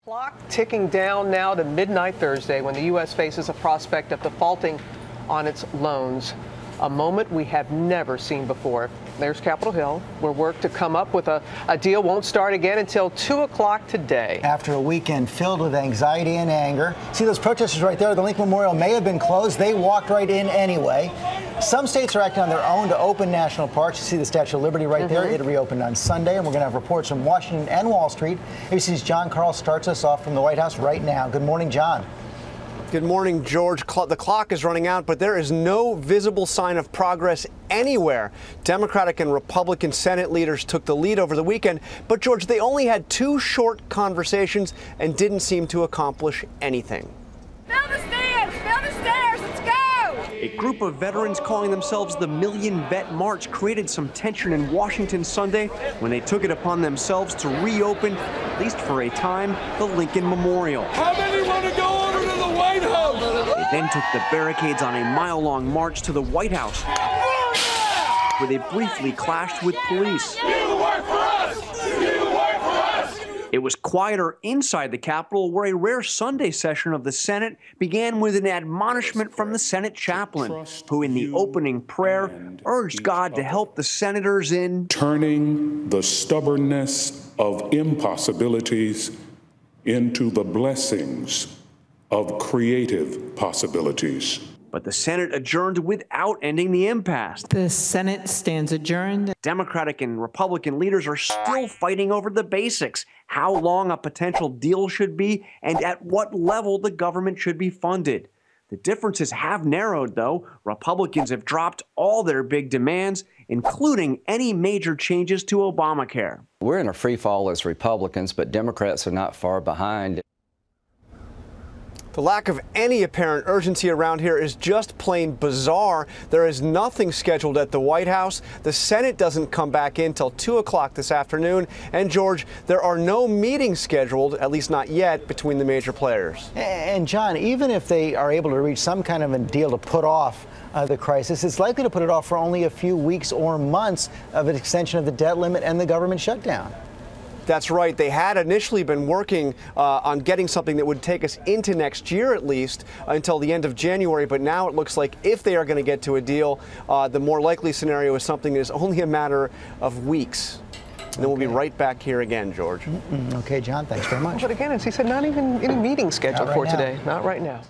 Clock ticking down now to midnight Thursday when the U.S. faces a prospect of defaulting on its loans, a moment we have never seen before. There's Capitol Hill, where work to come up with a deal won't start again until 2 o'clock today. After a weekend filled with anxiety and anger. See those protesters right there? The Lincoln Memorial may have been closed. They walked right in anyway. Some states are acting on their own to open national parks. You see the Statue of Liberty right there. It reopened on Sunday, and we're going to have reports from Washington and Wall Street. ABC's John Carl starts us off from the White House right now. Good morning, John. Good morning, George. The clock is running out, but there is no visible sign of progress anywhere. Democratic and Republican Senate leaders took the lead over the weekend, but, George, they only had 2 short conversations and didn't seem to accomplish anything. Fill the stands! Fill the stairs! Let's go! A group of veterans calling themselves the Million Vet March created some tension in Washington Sunday when they took it upon themselves to reopen, at least for a time, the Lincoln Memorial. How many want to go over to the White House? They then took the barricades on a mile-long march to the White House, where they briefly clashed with police. You work for us! You work for us! It was quieter inside the Capitol, where a rare Sunday session of the Senate began with an admonishment from the Senate chaplain, who in the opening prayer urged God to help the senators in turning the stubbornness of impossibilities into the blessings of creative possibilities. But the Senate adjourned without ending the impasse. The Senate stands adjourned. Democratic and Republican leaders are still fighting over the basics, how long a potential deal should be, and at what level the government should be funded. The differences have narrowed, though. Republicans have dropped all their big demands, including any major changes to Obamacare. We're in a free fall as Republicans, but Democrats are not far behind. The lack of any apparent urgency around here is just plain bizarre. There is nothing scheduled at the White House. The Senate doesn't come back in till 2 o'clock this afternoon. And, George, there are no meetings scheduled, at least not yet, between the major players. And, John, even if they are able to reach some kind of a deal to put off the crisis, it's likely to put it off for only a few weeks or months of an extension of the debt limit and the government shutdown. That's right. They had initially been working on getting something that would take us into next year, at least, until the end of January. But now it looks like if they are going to get to a deal, the more likely scenario is something that is only a matter of weeks. And then we'll be right back here again, George. Okay, John, thanks very much. But again, as he said, not even any meeting scheduled for today. Not right now.